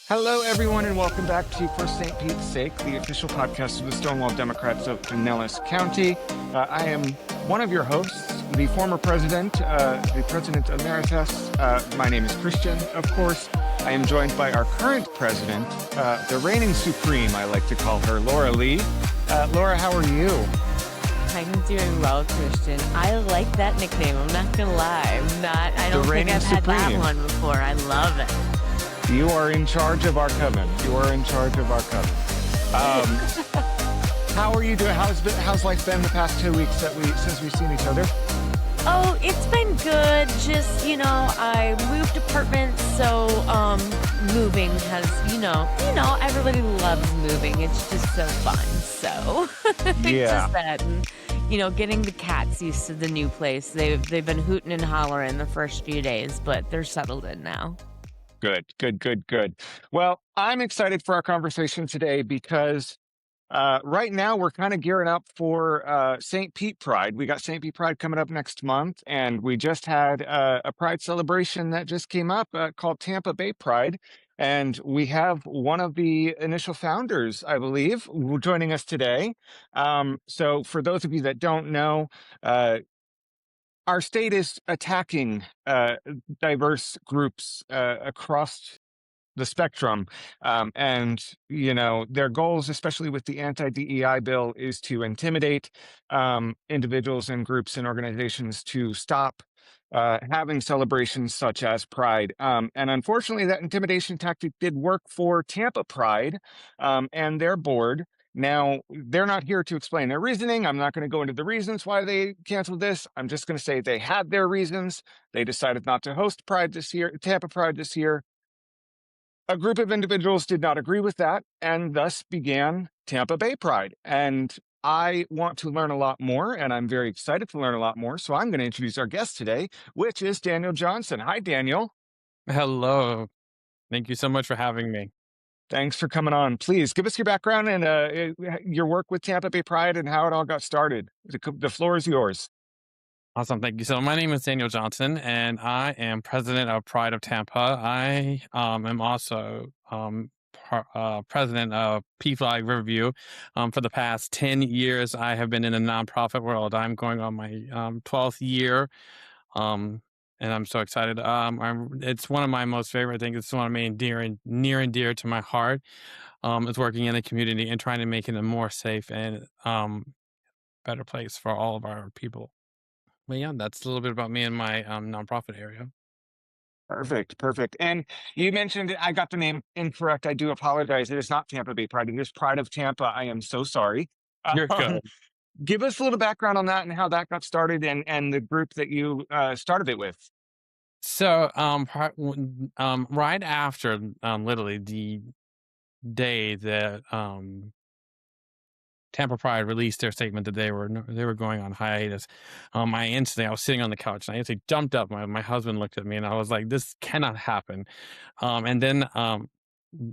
Hello, everyone, and welcome back to For St. Pete's Sake, the official podcast of the Stonewall Democrats of Pinellas County. I am one of your hosts, the former president, the president emeritus. My name is Christian, of course. I am joined by our current president, the reigning supreme, I like to call her, Laura Lee. Laura, how are you? I'm doing well, Christian. I like that nickname. I'm not gonna lie. I don't think I've had that one before. I love it. You are in charge of our coven. You are in charge of our coven. How are you doing? How's life been the past 2 weeks since we've seen each other? Oh, it's been good. Just, I moved apartments, so moving has, everybody loves moving. It's just so fun. So it's just that. And, getting the cats used to the new place. They've been hooting and hollering the first few days, but they're settled in now. Good. Well, I'm excited for our conversation today because right now we're kind of gearing up for St. Pete Pride. We got St. Pete Pride coming up next month, and we just had a Pride celebration that just came up called Tampa Bay Pride. And we have one of the initial founders, I believe, joining us today. So for those of you that don't know, our state is attacking diverse groups across the spectrum. And, their goals, especially with the anti-DEI bill, is to intimidate individuals and groups and organizations to stop having celebrations such as Pride. And unfortunately, that intimidation tactic did work for Tampa Pride and their board. Now, they're not here to explain their reasoning. I'm not going to go into the reasons why they canceled this. I'm just going to say they had their reasons. They decided not to host Pride this year, Tampa Pride this year. A group of individuals did not agree with that and thus began Tampa Bay Pride. And I want to learn a lot more, and I'm very excited to learn a lot more. So I'm going to introduce our guest today, which is Daniel Johnson. Hi, Daniel. Hello. Thank you so much for having me. Thanks for coming on. Please give us your background and your work with Tampa Bay Pride and how it all got started. The floor is yours. Awesome. Thank you. So my name is Daniel Johnson, and I am president of Pride of Tampa. I am also president of P-Flag Riverview. For the past 10 years, I have been in the nonprofit world. I'm going on my 12th year, and I'm so excited. It's one of my most favorite things. It's one of my near and dear to my heart. Is working in the community and trying to make it a more safe and better place for all of our people. But yeah, that's a little bit about me and my nonprofit area. Perfect. And you mentioned I got the name incorrect. I do apologize. It is not Tampa Bay Pride. It is Pride of Tampa. I am so sorry. You're Um, good. give us a little background on that and how that got started and the group that you started it with. So, right after literally the day that Tampa Pride released their statement that they were going on hiatus, I was sitting on the couch and I instantly jumped up. My husband looked at me and I was like, "This cannot happen." And then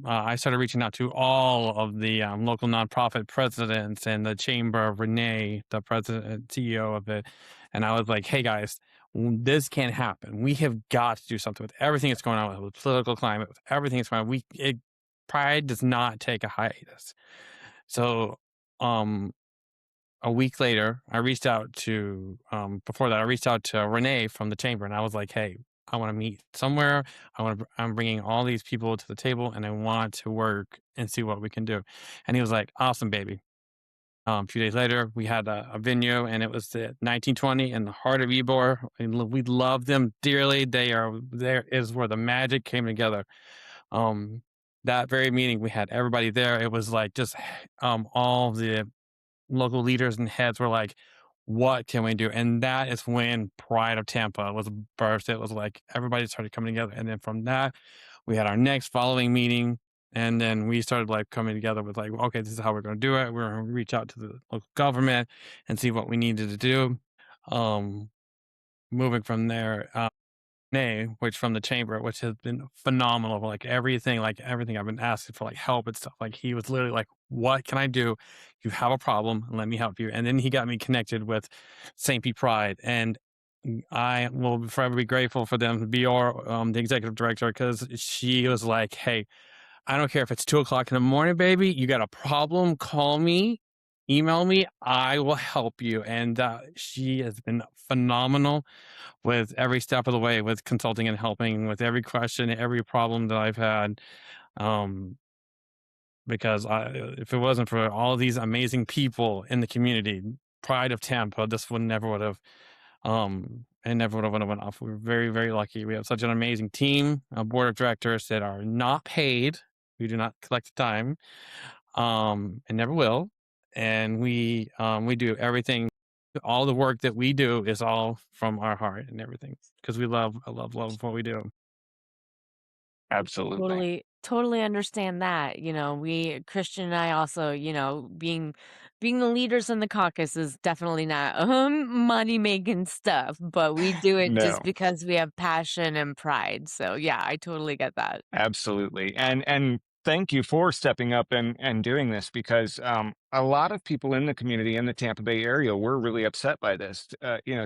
I started reaching out to all of the local nonprofit presidents and the chamber of Renee, the president and CEO of it. And I was like, "Hey guys, this can't happen. We have got to do something with everything that's going on with the political climate, with everything that's going on. Pride does not take a hiatus." So um, a week later, I reached out to, before that, I reached out to Renee from the chamber and I was like, "Hey, I want to meet somewhere. I'm bringing all these people to the table and I want to work and see what we can do." And he was like, "Awesome, baby." A few days later, we had a venue and it was the 1920 in the heart of Ybor. And we love them dearly. There is where the magic came together. That very meeting, we had everybody there. It was like just all the local leaders and heads were like, "What can we do?" And that is when Pride of Tampa was birthed. It was like everybody started coming together. And then from that, we had our next following meeting. And then we started like coming together with like, okay, this is how we're going to do it. We're going to reach out to the local government and see what we needed to do. Um, Moving from there, Nay, which from the chamber, which has been phenomenal. Like everything I've been asking for, like help and stuff. Like he was literally like, "What can I do? You have a problem, let me help you." And then he got me connected with St. Pete Pride, and I will forever be grateful for them to be the executive director because she was like, "Hey, I don't care if it's 2 o'clock in the morning, baby. You got a problem, call me, email me, I will help you. And she has been phenomenal with every step of the way with consulting and helping with every question, every problem that I've had. Um, because if it wasn't for all these amazing people in the community, Pride of Tampa, this would never would have and never would have went off. We're very, very lucky. We have such an amazing team, a board of directors that are not paid. We do not collect time, and never will. And we do everything. All the work that we do is all from our heart and everything because we love, I love what we do. Absolutely. Totally understand that. We Christian and I also, being the leaders in the caucus is definitely not money making stuff, but we do it No. just because we have passion and pride. So yeah, I totally get that. Absolutely. And thank you for stepping up and doing this because a lot of people in the community in the Tampa Bay area were really upset by this.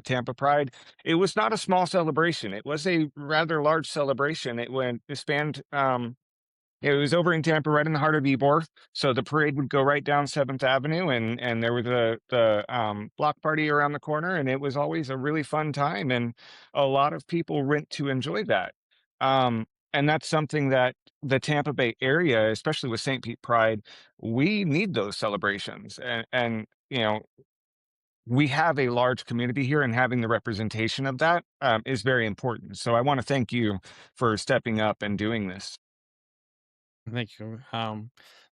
Tampa Pride, it was not a small celebration. It was a rather large celebration. It spanned it was over in Tampa, right in the heart of Ybor. So the parade would go right down 7th Avenue, and there was the block party around the corner, and it was always a really fun time, and a lot of people went to enjoy that. And that's something that the Tampa Bay area, especially with St. Pete Pride, we need those celebrations, and we have a large community here, and having the representation of that is very important. So I want to thank you for stepping up and doing this. Thank you. Like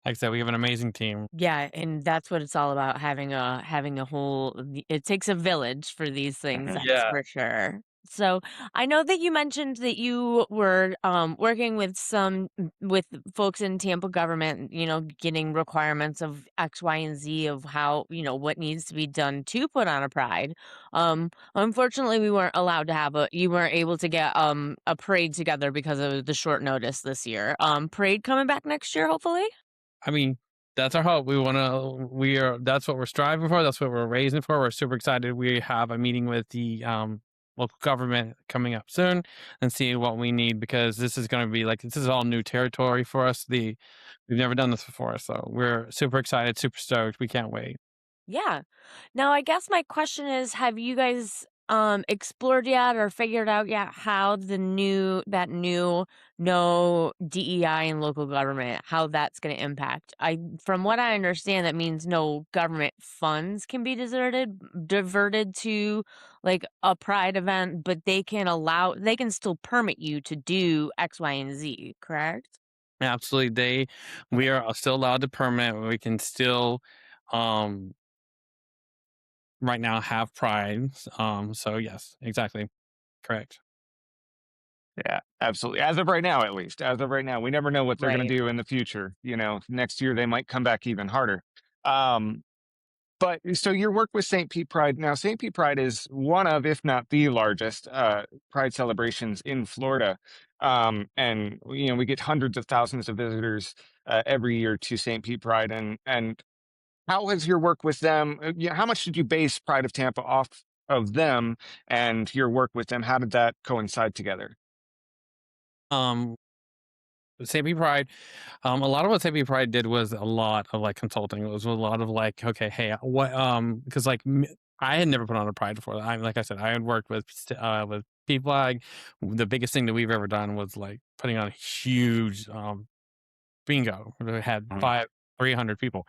I said, we have an amazing team. Yeah, and that's what it's all about, having a whole it takes a village for these things, Mhm. that's Yeah. for sure. So, I know that you mentioned that you were, working with with folks in Tampa government, getting requirements of X, Y, and Z of how, what needs to be done to put on a pride. Unfortunately, we weren't allowed to have you weren't able to get, a parade together because of the short notice this year. Parade coming back next year, hopefully? I mean, that's our hope. That's what we're striving for. That's what we're raising for. We're super excited. We have a meeting with the local government coming up soon and see what we need because this is going to be like, this is all new territory for us. We've never done this before. So we're super excited, super stoked. We can't wait. Yeah. Now, I guess my question is, have you guys explored yet or figured out yet how that new no DEI in local government, how that's going to impact? From what I understand, that means no government funds can be diverted to like a pride event, but they can still permit you to do X, Y, and Z, correct? Absolutely. We are still allowed to permit. We can still, um, right now have pride. So yes, exactly. Correct. Yeah, absolutely. As of right now, at least. As of right now, we never know what they're going Right. to do in the future. Next year they might come back even harder. Um, but so your work with St. Pete Pride. Now, St. Pete Pride is one of, if not the largest, Pride celebrations in Florida. And we get hundreds of thousands of visitors every year to St. Pete Pride. And how has your work with them? How much did you base Pride of Tampa off of them and your work with them? How did that coincide together? Um, Savvy Pride, a lot of what Savvy Pride did was a lot of like consulting. It was a lot of like, okay, hey, because like I had never put on a Pride before. Like I said, I had worked with people. Like the biggest thing that we've ever done was like putting on a huge bingo. We had Mhm. 300 people.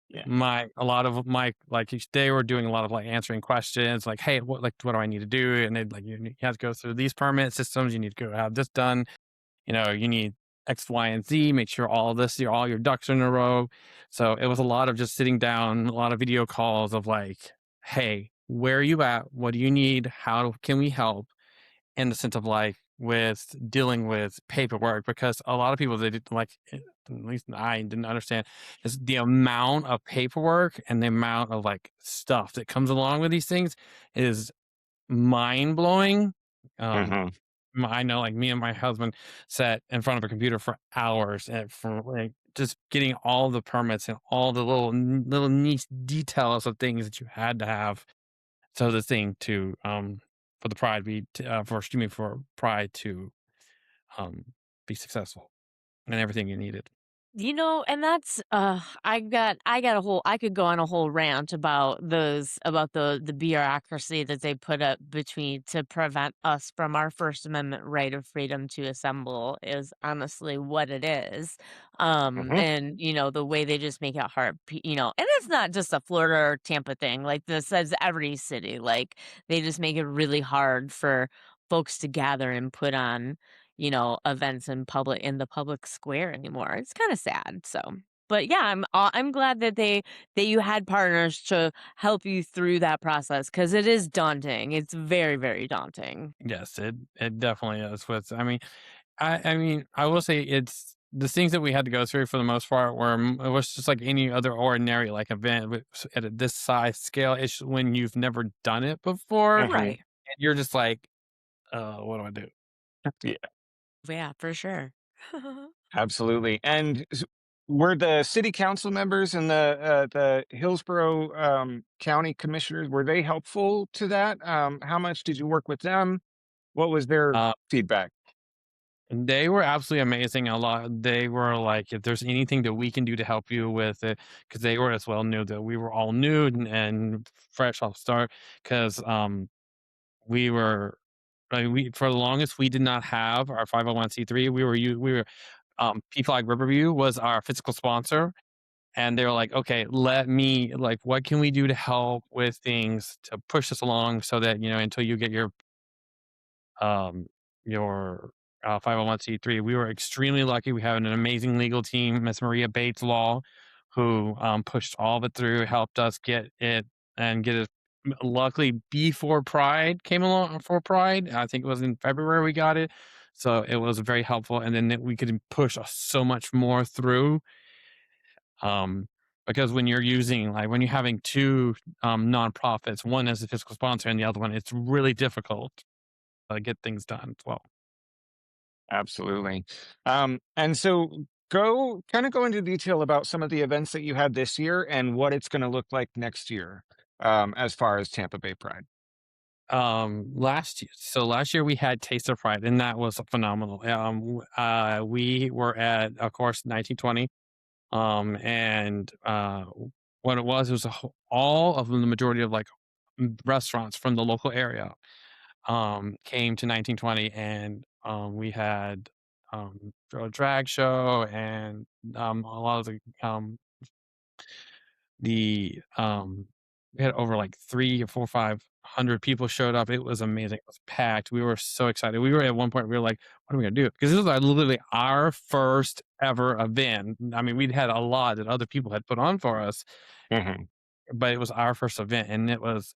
Yeah. A lot of my like they were doing a lot of like answering questions, like, hey, what do I need to do? And they like you have to go through these permit systems. You need to go have this done. You need X, Y, and Z, make sure all your ducks are in a row. So it was a lot of just sitting down, a lot of video calls of like, hey, where are you at? What do you need? How can we help? In the sense of like with dealing with paperwork, because a lot of people they did like at least I didn't understand is the amount of paperwork and the amount of like stuff that comes along with these things is mind blowing. Um, Mhm. I know, like me and my husband sat in front of a computer for hours and for like just getting all the permits and all the little niche details of things that you had to have. So the thing to for the pride be for excuse me for pride to um be successful. and everything you needed. And that's I got a whole I could go on a whole rant about the bureaucracy that they put up between to prevent us from our First Amendment right of freedom to assemble is honestly what it is. Hmm. And the way they just make it hard, and it's not just a Florida or Tampa thing. Like this says every city, like they just make it really hard for folks to gather and put on events in the public square anymore. It's kinda sad, so but yeah, I'm glad that you had partners to help you through that process because it is daunting. It's very, very daunting. Yes, it definitely is. I will say it's the things that we had to go through for the most part were it was just like any other ordinary like event at this size scale. It's just when you've never done it before, and Hmm. Right. you're just like, what do I do? Yeah, Yeah, for sure. absolutely. And were the city council members and the Hillsborough County commissioners, were they helpful to that? How much did you work with them? What was their Uh, feedback? they were absolutely amazing. A lot. They were like, if there's anything that we can do to help you with it, because they were as well knew that we were all new and fresh off start. Because we were we for the longest we did not have our 501(c)(3). P Flag Riverview was our physical sponsor, and they were like, okay, let me like, what can we do to help with things to push this along so that until you get um your 501(c)(3). We were extremely lucky. We have an amazing legal team, Miss Maria Bates Law, who pushed all of it through, helped us get it and get it. Luckily, before Pride came along, for Pride, I think it was in February we got it, so it was very helpful. And then we could push so much more through. Um, because when you're using like when you're having two nonprofits, one as a fiscal sponsor and the other one, it's really difficult to get things done as well. Absolutely. And so go into detail about some of the events that you had this year and what it's going to look like next year, as far as Tampa Bay Pride. Last year we had Taste of Pride, and that was phenomenal. We were at, of course, 1920. And what it was all of the majority of like restaurants from the local area came to 1920, and we had a drag show, and a lot of the we had over like 3 or 4 or 500 people showed up. It was amazing. It was packed. We were so excited. We were at one point, we were like, what are we gonna do? Because this was literally our first ever event. I mean, we'd had a lot that other people had put on for us, Hmm. but it was our first event, and it was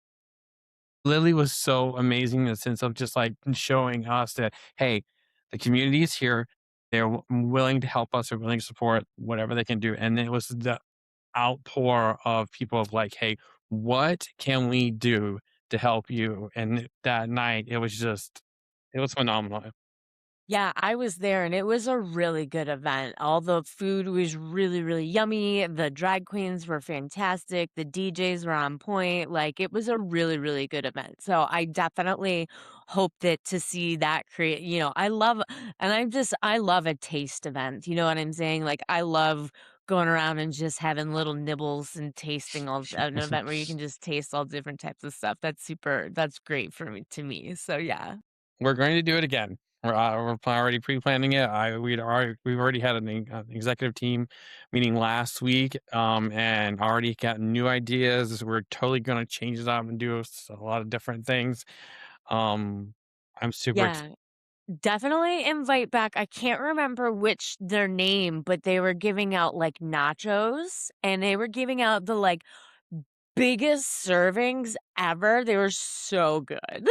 Lily was so amazing in the sense of just like showing us that, hey, the community is here. They're willing to help us. They're willing to support whatever they can do. And it was the outpour of people of like, hey, what can we do to help you? And that night, it was phenomenal. Yeah, I was there and it was a really good event. All the food was really, really yummy. The drag queens were fantastic. The DJs were on point. Like it was a really, really good event. So I definitely hope that to see that create, I love a taste event. You know what I'm saying? Like I love going around and just having little nibbles and tasting an event where you can just taste all different types of stuff. That's great for me to me. So yeah. We're going to do it again. We're already pre-planning it. We've already had an executive team meeting last week, and already got new ideas. We're totally going to change it up and do a lot of different things. Um, I'm super excited. Yeah. Definitely invite back. I can't remember which their name, but they were giving out like nachos and they were giving out the like biggest servings ever. They were so good.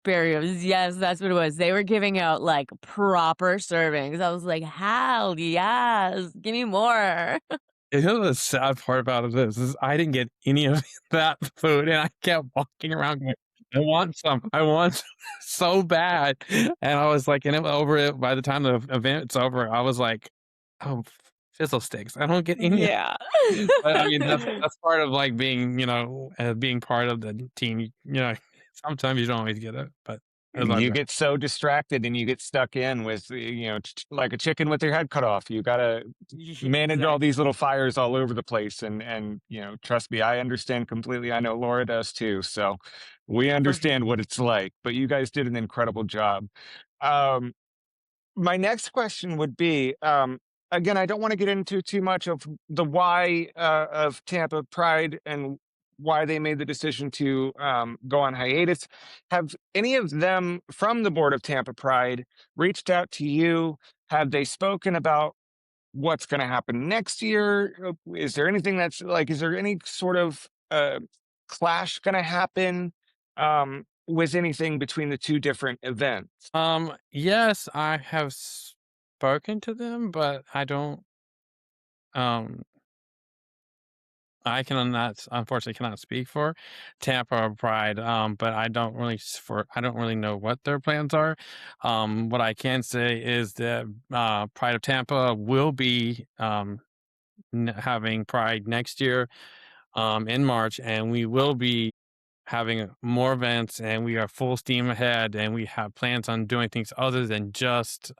Barrios. Yes, that's what it was. They were giving out like proper servings. I was like, hell yes, give me more. You know the sad part about it is I didn't get any of that food, and I kept walking around going, "I want some. I want some so bad." And I was like, and it by the time the event's over, I was like, "Oh, fizzle sticks. I don't get any of." Yeah. But I mean, that's part of like being, being part of the team. Sometimes you don't always get it, but It was our You job. get so distracted and you get stuck in with, like a chicken with your head cut off. You gotta manage all these Exactly. little fires all over the place, and trust me, I understand completely. I know Laura does too, so we For sure. understand what it's like. But you guys did an incredible job. Um, my next question would be, again, I don't want to get into too much of the why of Tampa Pride and why they made the decision to go on hiatus. Have any of them from the board of Tampa Pride reached out to you? Have they spoken about what's going to happen next year? Is there anything that's like, is there any sort of clash going to happen with anything between the two different events? Yes, I have spoken to them, but um, I cannot, unfortunately, cannot speak for Tampa Pride. But I don't really know what their plans are. What I can say is that Pride of Tampa will be having Pride next year, in March, and we will be having more events, and we are full steam ahead, and we have plans on doing things other than just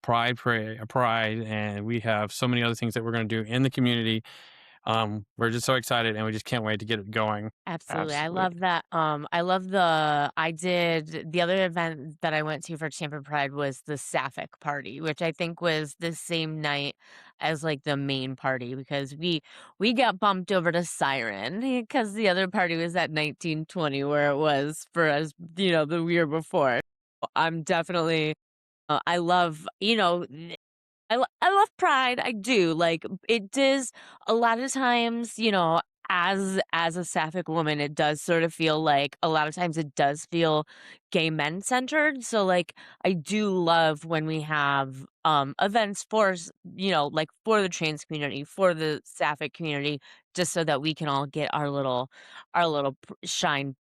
Pride, and we have so many other things that we're going to do in the community. We're just so excited, and we just can't wait to get it going. Absolutely. I Absolutely. love that. I did the other event that I went to for Tampa Pride was the Sapphic party, which I think was the same night as like the main party because we got bumped over to Siren because the other party was at 1920 where it was for us, the year before. I'm definitely I love, I love Pride, I do, like, it does a lot of times, as a Sapphic woman, it does sort of feel like a lot of times it does feel gay men centered, so, like, I do love when we have, events for like, for the trans community, for the Sapphic community, just so that we can all get our little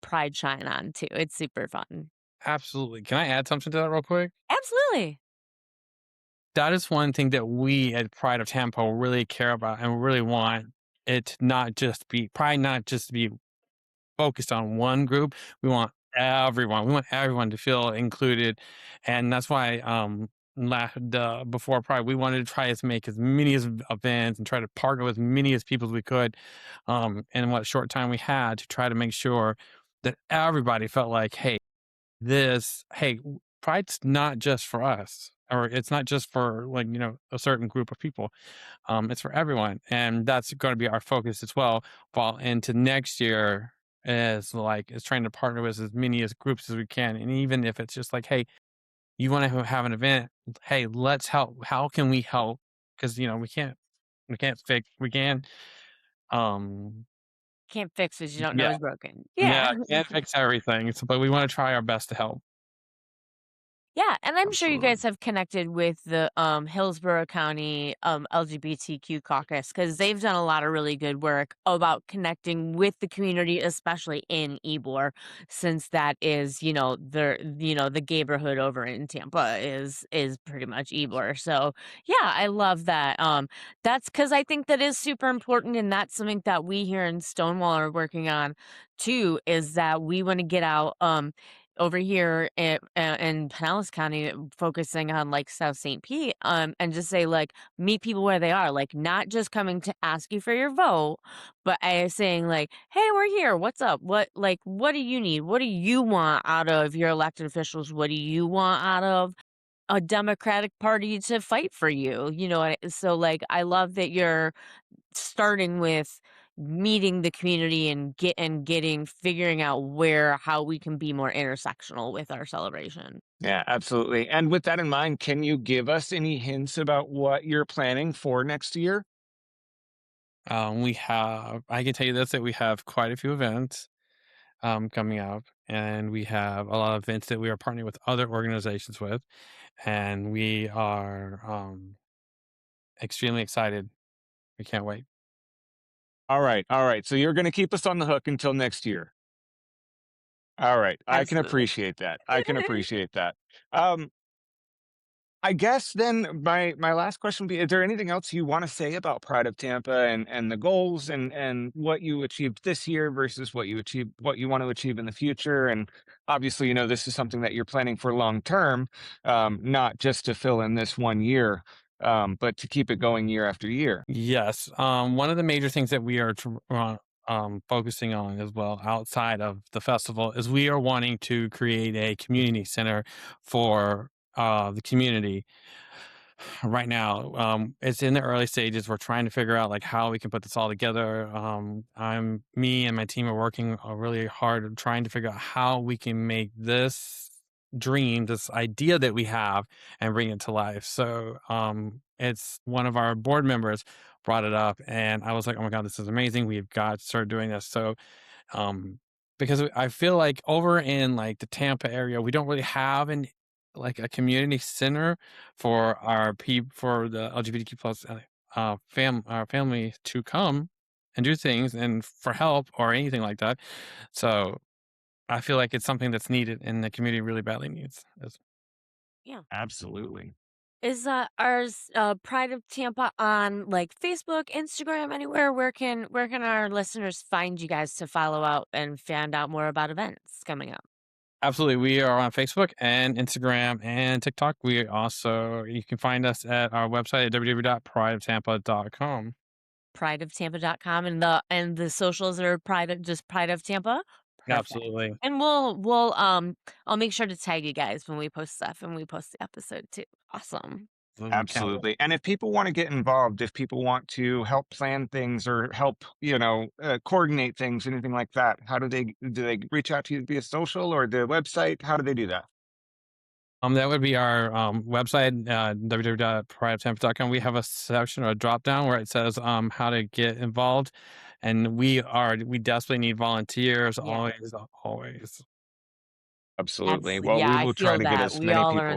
pride shine on too, it's super fun. Absolutely. Can I add something to that real quick? Absolutely. That is one thing that we at Pride of Tampa really care about and really want it to not just be Pride, not just to be focused on one group. We want everyone. We want everyone to feel included, and that's why before Pride, we wanted to try to make as many as events and try to partner with many as people as we could, in what short time we had to try to make sure that everybody felt like, Pride's not just for us, or it's not just for like a certain group of people. It's for everyone, and that's going to be our focus as well. While into next year is trying to partner with as many as groups as we can, and even if it's just like, hey, you want to have an event, hey, let's help. How can we help? Because we can't fix, we can, um, Can't fix what you don't know yeah, is broken. yeah, Yeah. can't fix everything. So, but we want to try our best to help. Yeah, and I'm sure you Absolutely. guys have connected with the, Hillsborough County, LGBTQ caucus because 'cause they've done a lot of really good work about connecting with the community, especially in Ybor, since that is, the gayborhood over in Tampa is pretty much Ybor, so, yeah, I love that, that's because I think that is super important, and that's something that we here in Stonewall are working on too, is that we wanna get out, over here in Pinellas County, focusing on like South St. Pete, and just say like meet people where they are, like not just coming to ask you for your vote, but saying like, "Hey, we're here. What's up? What do you need? What do you want out of your elected officials? What do you want out of a Democratic Party to fight for you?" So like, I love that you're starting with meeting the community and getting figuring out how we can be more intersectional with our celebration. Yeah, absolutely. And with that in mind, can you give us any hints about what you're planning for next year? I can tell you this, that we have quite a few events coming up, and we have a lot of events that we are partnering with other organizations with, and we are extremely excited. We can't wait. All right. All right. So you're going to keep us on the hook until next year. All right. I can Absolutely. appreciate that. I can appreciate that. Um, I guess then my last question would be, is there anything else you want to say about Pride of Tampa and the goals and what you achieved this year versus what you want to achieve in the future? And obviously, this is something that you're planning for long term, not just to fill in this 1 year, but to keep it going year after year. Yes. One of the major things that we are focusing on as well outside of the festival is we are wanting to create a community center for the community. Right now, it's in the early stages. We're trying to figure out like how we can put this all together. Me and my team are working really hard at trying to figure out how we can make this dream, this idea that we have, and bring it to life. So, it's one of our board members brought it up, and I was like, "Oh my god, this is amazing! We've got to start doing this." So, um, because I feel like over in like the Tampa area, we don't really have an like a community center for for the LGBTQ plus our family to come and do things and for help or anything like that. So I feel like it's something that's needed and the community really badly needs. Yeah. Absolutely. Is ours Pride of Tampa on like Facebook, Instagram, anywhere? Where can our listeners find you guys to follow out and find out more about events coming up? Absolutely. We are on Facebook and Instagram and TikTok. You can find us at our website at www.prideoftampa.com. Prideoftampa.com, and the socials are just Pride of Tampa. Perfect. Absolutely. And we'll I'll make sure to tag you guys when we post stuff and we post the episode too. Awesome. Absolutely. Can't wait. Absolutely. And if people want to get involved, if people want to help plan things or help, coordinate things, anything like that, how do they reach out to you via social or the website? How do they do that? That would be our website, www.prideoftampa.com. We have a section or a drop down where it says how to get involved. And we desperately need volunteers Yeah. always, always. Absolutely. Well, Yeah, we I will try feel to get that as many people. we're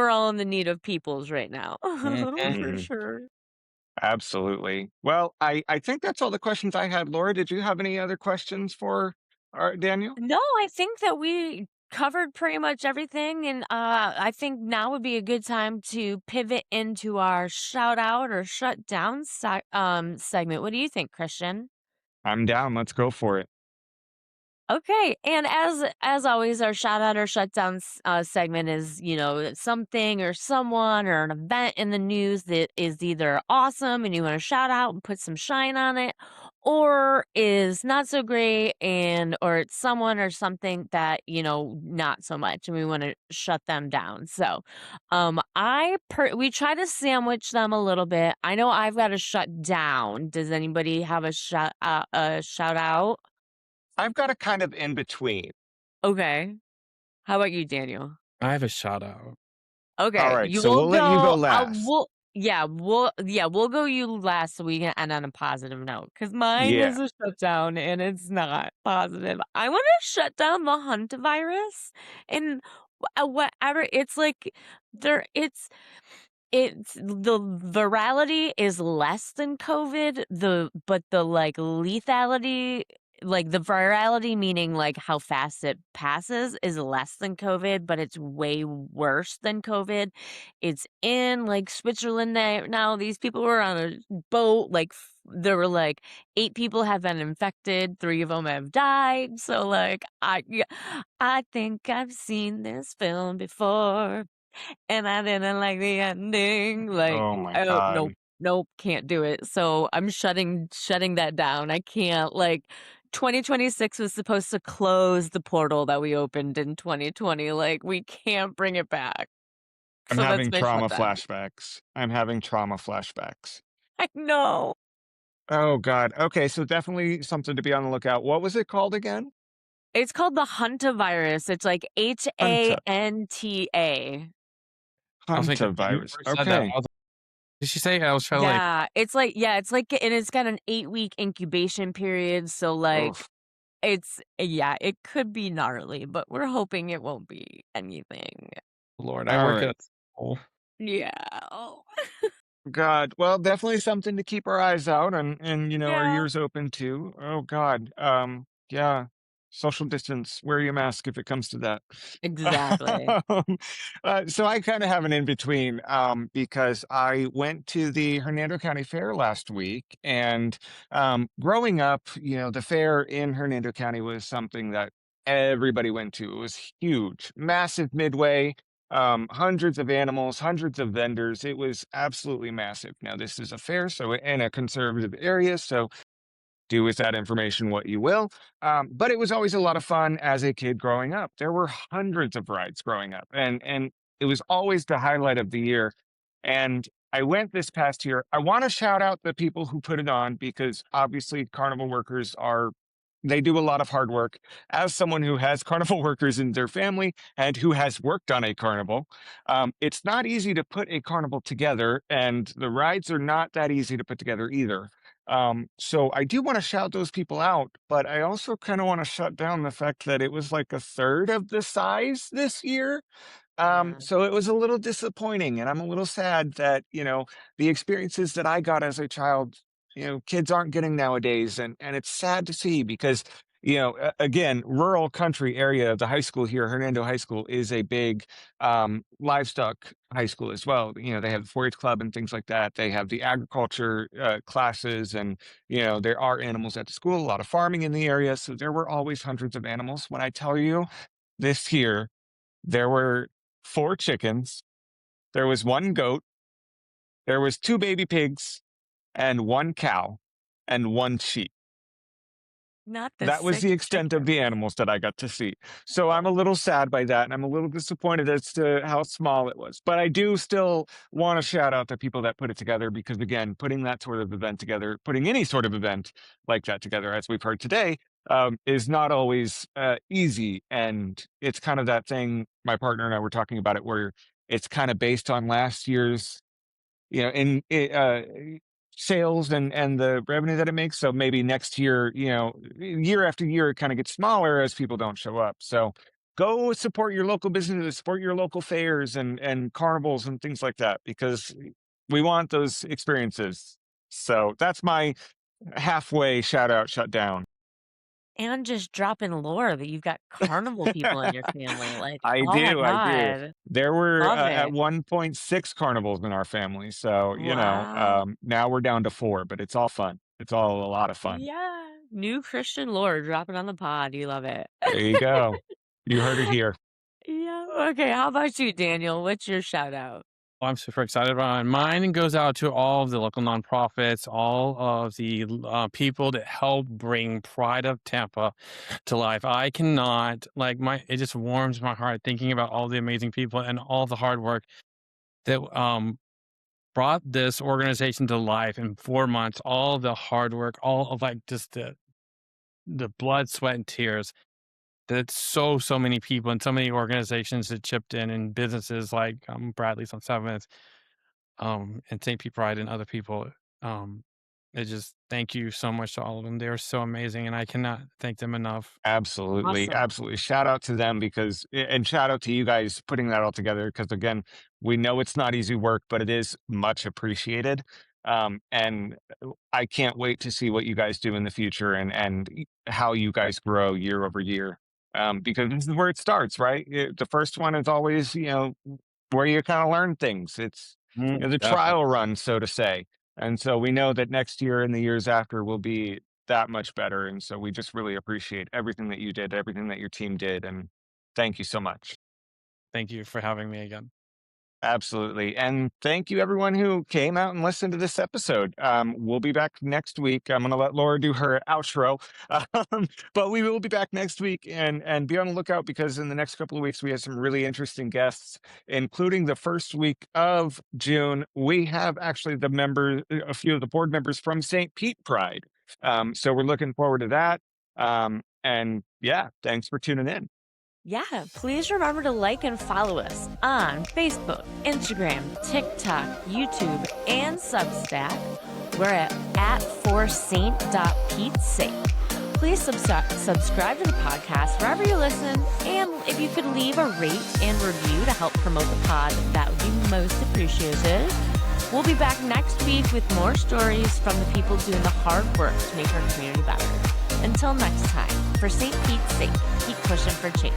all in the need of peoples right now. Mhm. For Mhm. sure. Absolutely. Well, I think that's all the questions I had. Laura, did you have any other questions for Daniel? No, I think that we covered pretty much everything, and I think now would be a good time to pivot into our shout out or shut down segment. What do you think, Christian? I'm down. Let's go for it. Okay, and as always, our shout out or shutdown segment is something or someone or an event in the news that is either awesome and you want to shout out and put some shine on it, or is not so great and or it's someone or something that not so much and we want to shut them down. So, we try to sandwich them a little bit. I know I've got to shut down. Does anybody have a shout out? I've got a kind of in between. Okay. How about you, Daniel? I have a shout out. All Okay, right. you So will we'll let you go go. last. We'll go you last so we can end on a positive note because mine Yeah. is a shutdown and it's not positive. I want to shut down the Hunt virus and whatever. It's like there. It's the virality is less than COVID, but the, like, lethality like, the virality, meaning, like, how fast it passes, is less than COVID, but it's way worse than COVID. It's in, like, Switzerland now. These people were on a boat, like, there were, like, 8 people have been infected, 3 of them have died, so, like, I think I've seen this film before. And I didn't like the ending, like, Oh my oh, God. nope, nope, can't do it. So I'm shutting that down. I can't, like, 2026 was supposed to close the portal that we opened in 2020, like, we can't bring it back. I'm So that's having my trauma shutdown. flashbacks. I'm having trauma flashbacks. I know. Oh God. Okay. So definitely something to be on the lookout. What was it called again? It's called the Hantavirus. It's like Hunta. HANTA. I was thinking when you Hantavirus. first said that, Okay. did she say? I was trying to like, And it's got an 8-week incubation period, so, like, Oof. it could be gnarly, but we're hoping it won't be anything. Lord, I All work at right. a school. Yeah. Oh. God. Well, definitely something to keep our eyes out and our Yeah. ears open to. Oh God. Yeah. Social distance. Wear your mask if it comes to that. Exactly. So I kind of have an in between because I went to the Hernando County Fair last week, and growing up, the fair in Hernando County was something that everybody went to. It was huge, massive midway, hundreds of animals, hundreds of vendors. It was absolutely massive. Now, this is a fair, so in a conservative area, so do with that information what you will. But it was always a lot of fun as a kid growing up. There were hundreds of rides growing up, and it was always the highlight of the year. And I went this past year. I want to shout out the people who put it on because obviously carnival workers are they do a lot of hard work. As someone who has carnival workers in their family and who has worked on a carnival, it's not easy to put a carnival together, and the rides are not that easy to put together either. So I do want to shout those people out, but I also kind of want to shut down the fact that it was like a third of the size this year. Yeah. So it was a little disappointing, and I'm a little sad that, the experiences that I got as a child, kids aren't getting nowadays. And it's sad to see because, again, rural country area of the high school here, Hernando High School, is a big livestock high school as well. They have the 4-H club and things like that. They have the agriculture classes, and, there are animals at the school, a lot of farming in the area. So there were always hundreds of animals. When I tell you this year, there were 4 chickens, there was 1 goat, there was 2 baby pigs, and 1 cow, and 1 sheep. Not the That was the 6 extent of the chickens. animals that I got to see. So I'm a little sad by that, and I'm a little disappointed as to how small it was. But I do still want to shout out the people that put it together because, again, putting that sort of event together, putting any sort of event like that together, as we've heard today, is not always easy. And it's kind of that thing, my partner and I were talking about it, where it's kind of based on last year's sales and the revenue that it makes. So maybe next year, year after year, it kind of gets smaller as people don't show up. So go support your local businesses, support your local fairs and carnivals and things like that, because we want those experiences. So that's my halfway shout out, shut down. And just drop in lore that you've got carnival people in your family. Like, I oh my do, I do. God. There were Love at it. 1.6 carnivals in our family, so Wow. now we're down to 4, but it's all fun. It's all a lot of fun. Yeah. New Christian lore dropping on the pod. You love it. There you go. You heard it here. Yeah. Okay. How about you, Daniel? What's your shout out? I'm super excited about it. Mine goes out to all of the local nonprofits, all of the people that help bring Pride of Tampa to life. I cannot it just warms my heart thinking about all the amazing people and all the hard work that brought this organization to life in 4 months. All the hard work, all of just the blood, sweat, and tears. That so many people and so many organizations that chipped in and businesses like Bradley's on 7th, and St. Pete Pride and other people. It just thank you so much to all of them. They are so amazing, and I cannot thank them enough. Absolutely, Awesome. absolutely. Shout out to them and shout out to you guys putting that all together because, again, we know it's not easy work, but it is much appreciated. And I can't wait to see what you guys do in the future and how you guys grow year over year. Because this is where it starts, right? The first one is always, where you kind of learn things. It's the trial Definitely. run, so to say. And so we know that next year and the years after will be that much better. And so we just really appreciate everything that you did, everything that your team did. And thank you so much. Thank you for having me again. Absolutely. And thank you, everyone who came out and listened to this episode. We'll be back next week. I'm going to let Laura do her outro. But we will be back next week and be on the lookout because in the next couple of weeks, we have some really interesting guests, including the first week of June. We have actually a few of the board members from St. Pete Pride. So we're looking forward to that. And yeah, thanks for tuning in. Yeah, please remember to like and follow us on Facebook, Instagram, TikTok, YouTube, and Substack. We're at forsaint.pete.saint. Please subscribe to the podcast wherever you listen, and if you could leave a rate and review to help promote the pod, that would be most appreciated. We'll be back next week with more stories from the people doing the hard work to make our community better. Until next time, for St. Pete's sake, keep pushing for change.